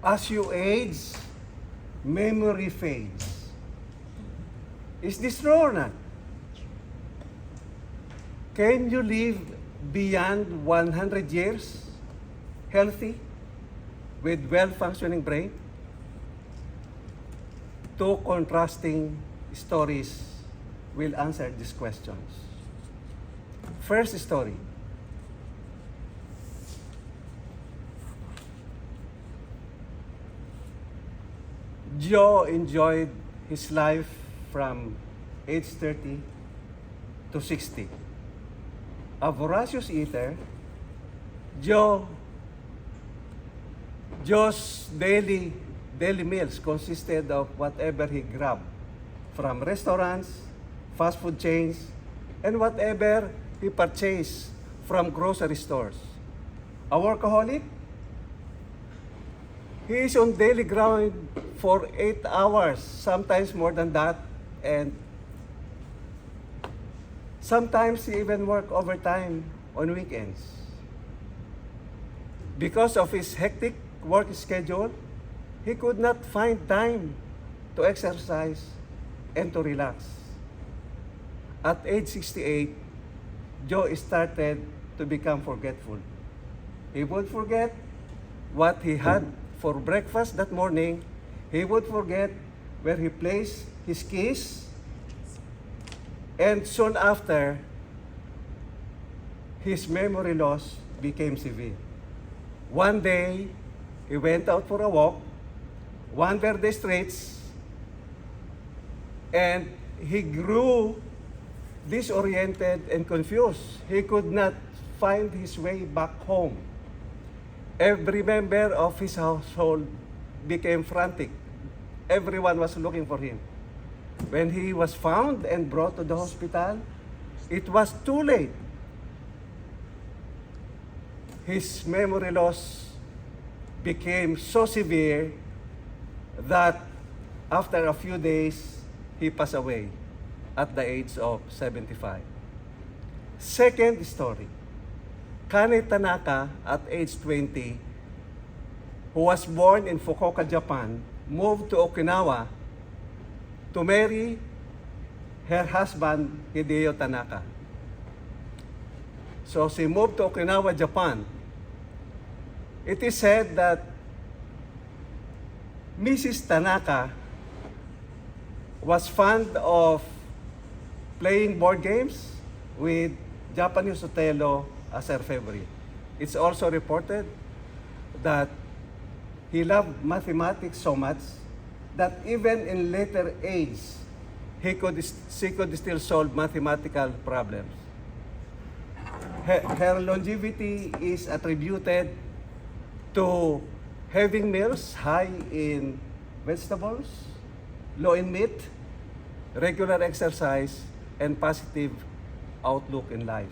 As you age, memory fades. Is this true or not? Can you live beyond 100 years healthy with well-functioning brain? Two contrasting stories will answer these questions. First story. Joe enjoyed his life from age 30 to 60. A voracious eater, Joe's daily meals consisted of whatever he grabbed from restaurants, fast food chains, and whatever he purchased from grocery stores. A workaholic, he is on daily grind for 8 hours, sometimes more than that, and sometimes he even work overtime on weekends. Because of his hectic work schedule, he could not find time to exercise and to relax. At age 68, Joe started to become forgetful. He would forget what he had for breakfast that morning. He would forget where he placed his keys. And soon after, his memory loss became severe. One day, he went out for a walk, wandered the streets, and he grew disoriented and confused. He could not find his way back home. Every member of his household became frantic. Everyone was looking for him. When he was found and brought to the hospital, it was too late. His memory loss became so severe that after a few days, he passed away at the age of 75. Second story, Kane Tanaka at age 20, who was born in Fukuoka, Japan, moved to Okinawa to marry her husband, Hideo Tanaka. So she moved to Okinawa, Japan. It is said that Mrs. Tanaka was fond of playing board games with Japanese Othello as her favorite. It's also reported that he loved mathematics so much that even in later age, she could still solve mathematical problems. Her longevity is attributed to having meals high in vegetables, low in meat, regular exercise, and positive outlook in life.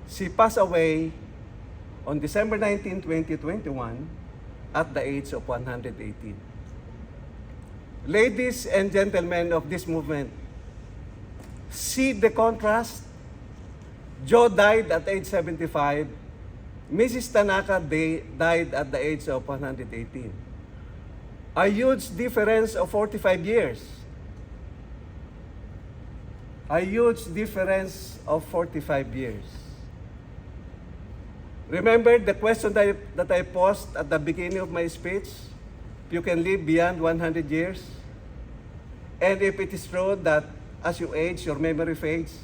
She passed away on December 19, 2021 at the age of 118. Ladies and gentlemen of this movement, see the contrast. Joe died at age 75. Mrs. Tanaka died at the age of 118. A huge difference of 45 years. A huge difference of 45 years. Remember the question that I posed at the beginning of my speech? If you can live beyond 100 years? And if it is true that as you age, your memory fades?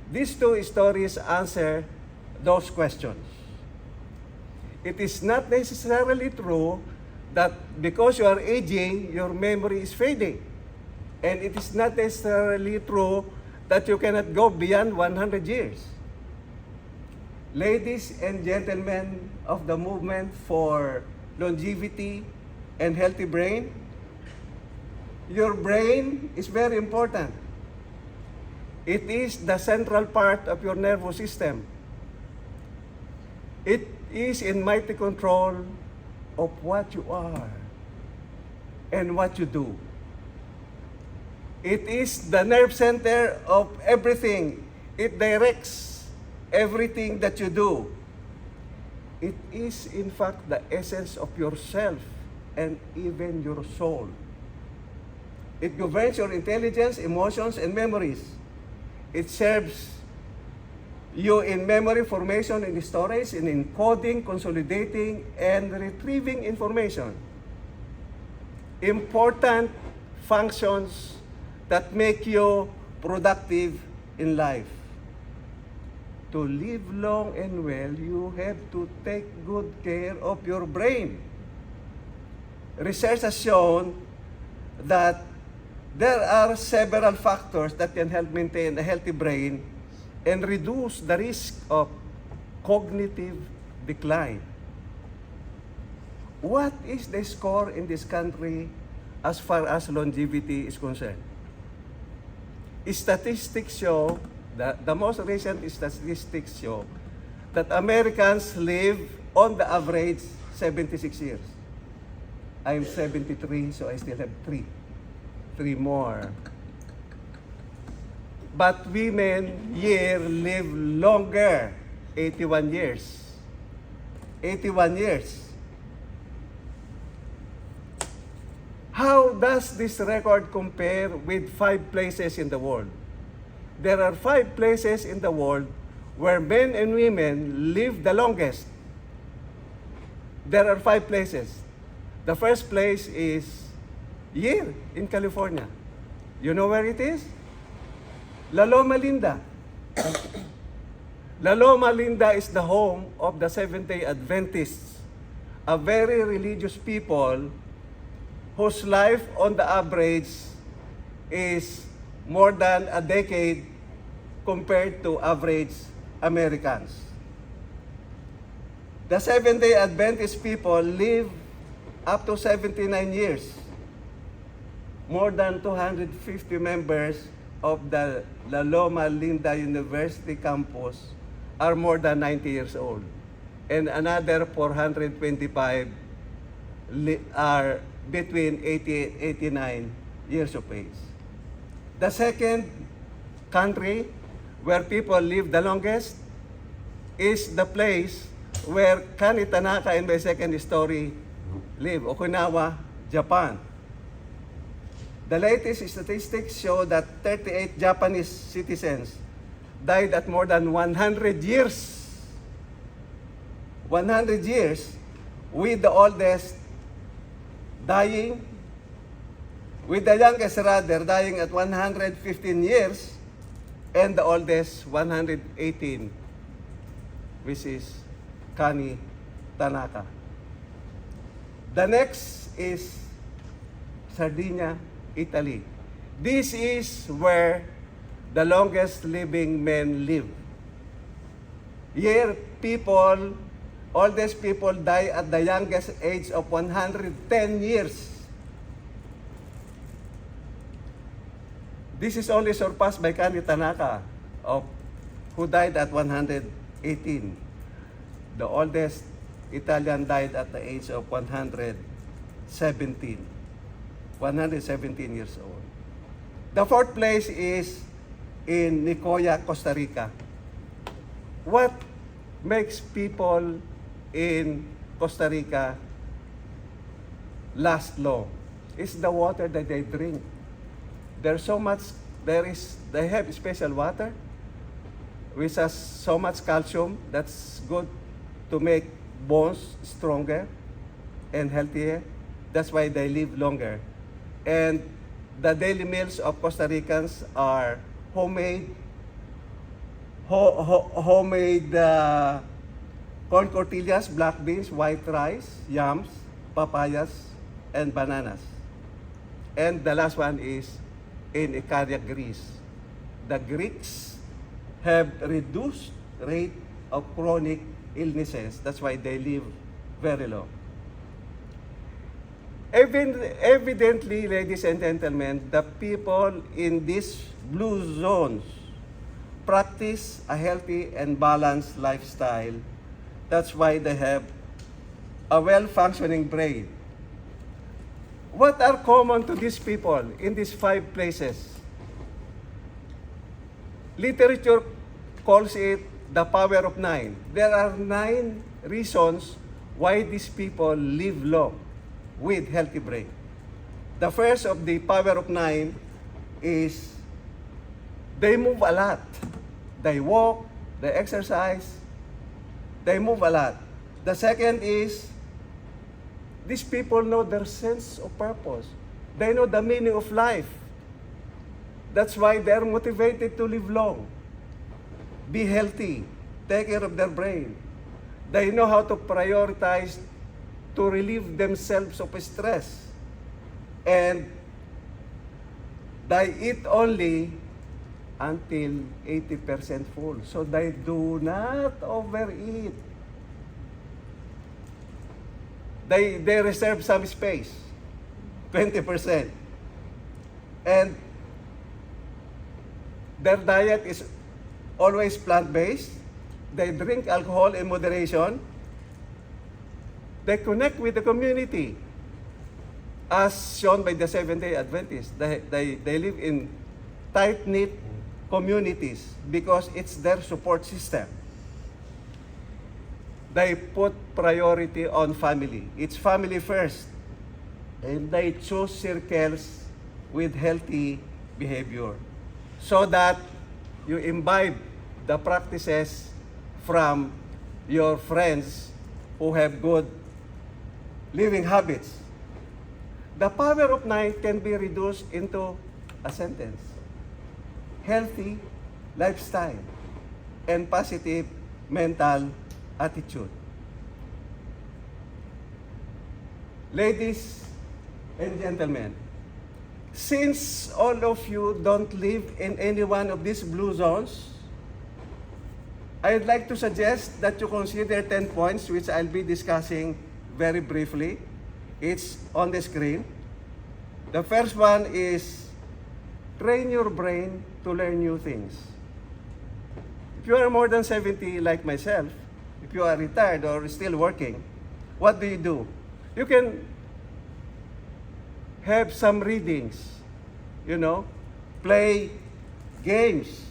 These two stories answer those questions. It is not necessarily true that because you are aging, your memory is fading. And it is not necessarily true that you cannot go beyond 100 years. Ladies and gentlemen of the movement for longevity and healthy brain, your brain is very important. It is the central part of your nervous system. It is in mighty control of what you are and what you do. It is the nerve center of everything. It directs everything that you do. It is in fact the essence of yourself and even your soul. It governs your intelligence, emotions, and memories. It serves you in memory formation and storage, in encoding, consolidating, and retrieving information. Important functions that make you productive in life. To live long and well, you have to take good care of your brain. Research has shown that there are several factors that can help maintain a healthy brain and reduce the risk of cognitive decline. What is the score in this country as far as longevity is concerned? Statistics show, the most recent statistics show that Americans live on the average 76 years. I'm 73, so I still have three more. But women here live longer, 81 years. 81 years. How does this record compare with 5 places in the world? There are 5 places in the world where men and women live the longest. There are 5 places. The first place is here in California. You know where it is? La Loma Linda. La Loma Linda is the home of the Seventh-day Adventists, a very religious people whose life on the average is more than a decade compared to average Americans. The Seventh-day Adventist people live up to 79 years. More than 250 members of the La Loma Linda University campus are more than 90 years old. And another 425 are between 80 and 89 years of age. The second country where people live the longest is the place where Kani Tanaka in my second story live, Okinawa, Japan. The latest statistics show that 38 Japanese citizens died at more than 100 years. 100 years, with the oldest dying, with the youngest rather dying at 115 years, and the oldest 118, which is Kani Tanaka. The next is Sardinia, Italy. This is where the longest living men live. Here, oldest people die at the youngest age of 110 years. This is only surpassed by Kani Tanaka, who died at 118. The oldest Italian died at the age of 117 years old. The fourth place is in Nicoya, Costa Rica. What makes people in Costa Rica last long is the water that they drink. They have special water which has so much calcium that's good to make bones stronger and healthier. That's why they live longer. And the daily meals of Costa Ricans are homemade corn tortillas, black beans, white rice, yams, papayas, and bananas. And the last one is in Icaria, Greece. The Greeks have reduced rate of chronic illnesses. That's why they live very long. Evidently, ladies and gentlemen, the people in these blue zones practice a healthy and balanced lifestyle. That's why they have a well-functioning brain. What are common to these people in these 5 places? Literature calls it the power of 9. There are 9 reasons why these people live long with healthy brain. The first of the power of 9 is they move a lot. They walk, they exercise, they move a lot. The second is these people know their sense of purpose. They know the meaning of life. That's why they're motivated to live long, be healthy, take care of their brain. They know how to prioritize to relieve themselves of stress. And they eat only until 80% full. So they do not overeat. They reserve some space, 20%. And their diet is always plant-based. They drink alcohol in moderation. They connect with the community, as shown by the Seventh-day Adventists. They live in tight-knit communities because it's their support system. They put priority on family. It's family first. And they choose circles with healthy behavior so that you imbibe the practices from your friends who have good living habits. The power of 9 can be reduced into a sentence: healthy lifestyle and positive mental attitude. Ladies and gentlemen, since all of you don't live in any one of these blue zones, I'd like to suggest that you consider 10 points which I'll be discussing very briefly. It's on the screen. The first one is train your brain to learn new things. If you are more than 70 like myself, if you are retired or still working, what do? You can have some readings, play games,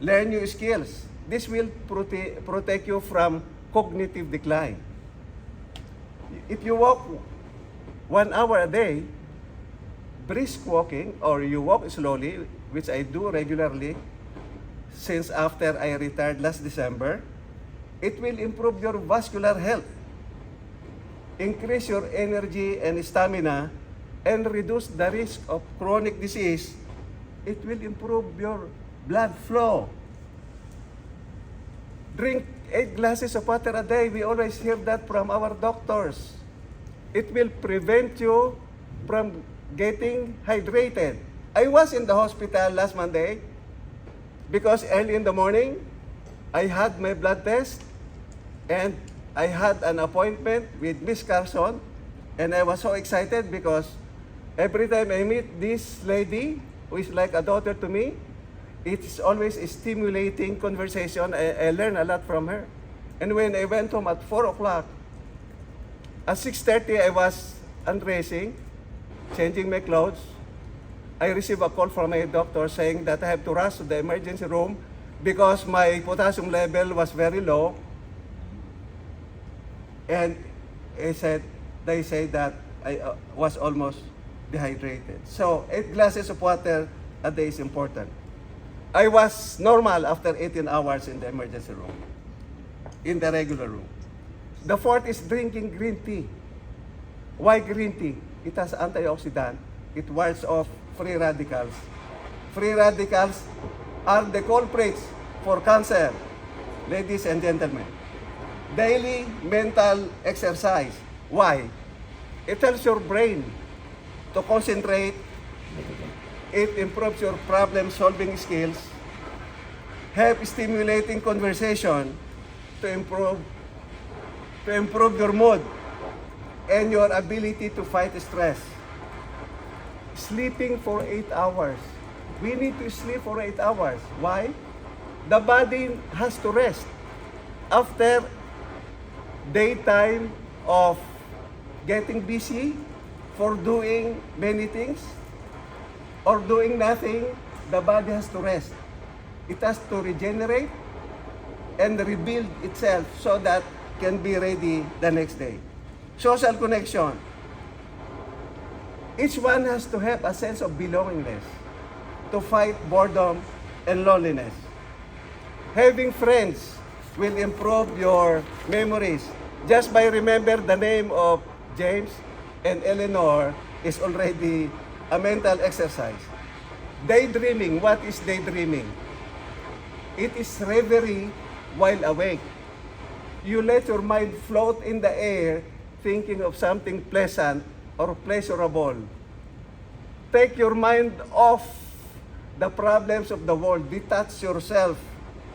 learn new skills. This will protect you from cognitive decline. If you walk 1 hour a day, brisk walking, or you walk slowly, which I do regularly since after I retired last December, it will improve your vascular health, increase your energy and stamina, and reduce the risk of chronic disease. It will improve your blood flow. Drink 8 glasses of water a day. We always hear that from our doctors. It will prevent you from getting hydrated. I was in the hospital last Monday because early in the morning, I had my blood test and I had an appointment with Miss Carson, and I was so excited because every time I meet this lady, who is like a daughter to me, it's always a stimulating conversation. I learn a lot from her. And when I went home at 4 o'clock, at 6:30 I was undressing, changing my clothes. I received a call from my doctor saying that I have to rush to the emergency room because my potassium level was very low. And they said that I was almost dehydrated. So 8 glasses of water a day is important. I was normal after 18 hours in the emergency room, in the regular room. The fourth is drinking green tea. Why green tea? It has antioxidant. It wards off free radicals. Free radicals are the culprits for cancer, ladies and gentlemen. Daily mental exercise. Why? It helps your brain to concentrate. It improves your problem-solving skills, help stimulating conversation to improve your mood and your ability to fight stress. Sleeping for 8 hours. We need to sleep for 8 hours. Why? The body has to rest. After daytime of getting busy for doing many things, or doing nothing, the body has to rest. It has to regenerate and rebuild itself so that can be ready the next day. Social connection. Each one has to have a sense of belongingness to fight boredom and loneliness. Having friends will improve your memories. Just by remember the name of James and Eleanor is already a mental exercise. Daydreaming. What is daydreaming? It is reverie while awake. You let your mind float in the air thinking of something pleasant or pleasurable. Take your mind off the problems of the world. Detach yourself,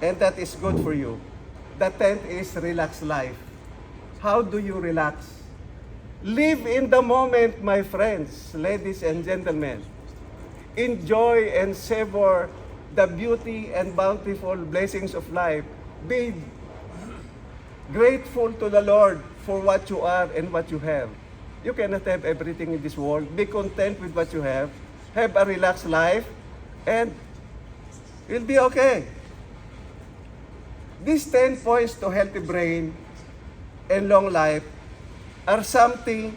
and that is good for you. The 10th is relaxed life. How do you relax? Live in the moment, my friends, ladies and gentlemen. Enjoy and savor the beauty and bountiful blessings of life. Be grateful to the Lord for what you are and what you have. You cannot have everything in this world. Be content with what you have. Have a relaxed life, and you'll be okay. These 10 points to healthy brain and long life are something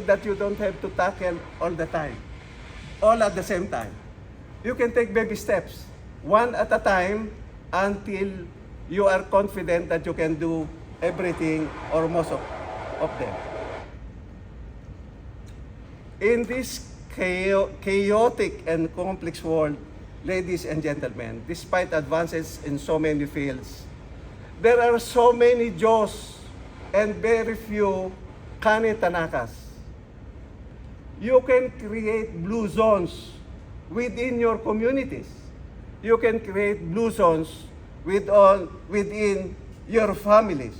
that you don't have to tackle all the time, all at the same time. You can take baby steps, one at a time, until you are confident that you can do everything or most of them. In this chaotic and complex world, ladies and gentlemen, despite advances in so many fields, there are so many Diyos and very few Kani Tanakas. You can create blue zones within your communities. You can create blue zones within your families.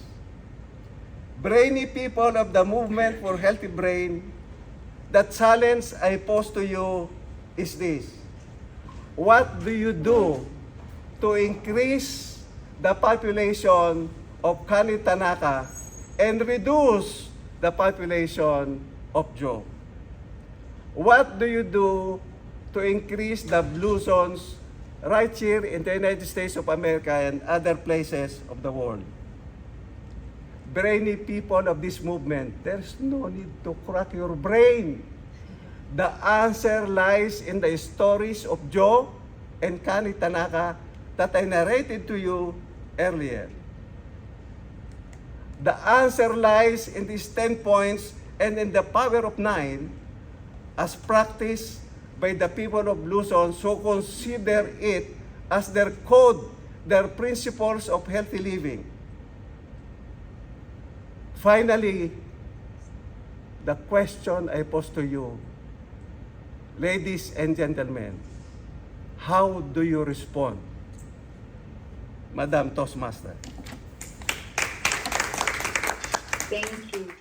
Brainy people of the movement for healthy brain, the challenge I pose to you is this. What do you do to increase the population of Kani Tanaka and reduce the population of Joe? What do you do to increase the blue zones right here in the United States of America and other places of the world? Brainy people of this movement, there's no need to crack your brain. The answer lies in the stories of Joe and Kani Tanaka that I narrated to you earlier. The answer lies in these 10 points and in the power of 9 as practiced by the people of Luzon, who consider it as their code, their principles of healthy living. Finally, the question I pose to you, ladies and gentlemen, how do you respond? Madam Toastmaster. Thank you.